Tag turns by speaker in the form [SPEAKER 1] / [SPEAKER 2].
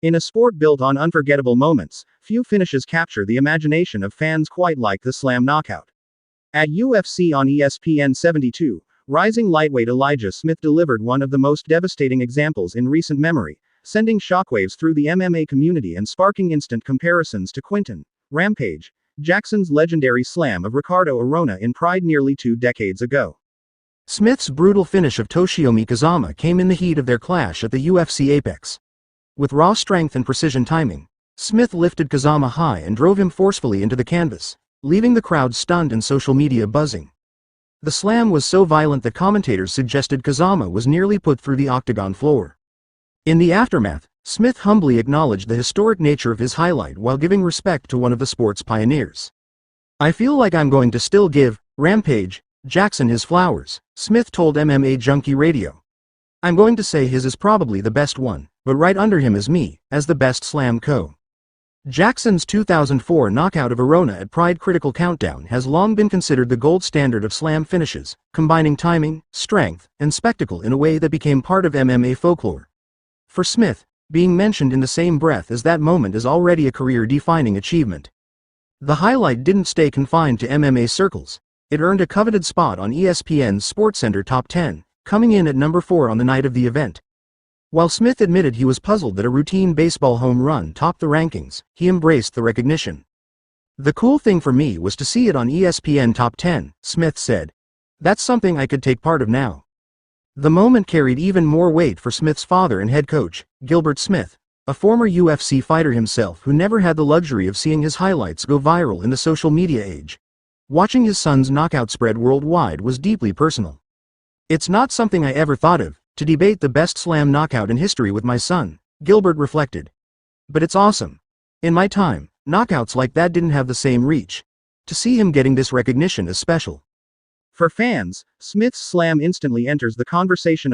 [SPEAKER 1] In a sport built on unforgettable moments, few finishes capture the imagination of fans quite like the slam knockout. At UFC on ESPN 72, rising lightweight Elijah Smith delivered one of the most devastating examples in recent memory, sending shockwaves through the MMA community and sparking instant comparisons to Quinton, Rampage, Jackson's legendary slam of Ricardo Arona in Pride nearly 2 decades ago.
[SPEAKER 2] Smith's brutal finish of Toshiomi Kazama came in the heat of their clash at the UFC Apex. With raw strength and precision timing, Smith lifted Kazama high and drove him forcefully into the canvas, leaving the crowd stunned and social media buzzing. The slam was so violent that commentators suggested Kazama was nearly put through the octagon floor. In the aftermath, Smith humbly acknowledged the historic nature of his highlight while giving respect to one of the sport's pioneers. "I feel like I'm going to still give Rampage Jackson his flowers," Smith told MMA Junkie Radio. "I'm going to say his is probably the best one, but right under him is me, as the best slam co." Jackson's 2004 knockout of Arona at Pride Critical Countdown has long been considered the gold standard of slam finishes, combining timing, strength, and spectacle in a way that became part of MMA folklore. For Smith, being mentioned in the same breath as that moment is already a career-defining achievement. The highlight didn't stay confined to MMA circles. It earned a coveted spot on ESPN's SportsCenter Top 10, coming in at number 4 on the night of the event. While Smith admitted he was puzzled that a routine baseball home run topped the rankings, he embraced the recognition. "The cool thing for me was to see it on ESPN Top 10, Smith said. "That's something I could take part of now." The moment carried even more weight for Smith's father and head coach, Gilbert Smith, a former UFC fighter himself who never had the luxury of seeing his highlights go viral in the social media age. Watching his son's knockout spread worldwide was deeply personal. "It's not something I ever thought of, to debate the best slam knockout in history with my son," Gilbert reflected. "But it's awesome. In my time, knockouts like that didn't have the same reach. To see him getting this recognition is special."
[SPEAKER 1] For fans, Smith's slam instantly enters the conversation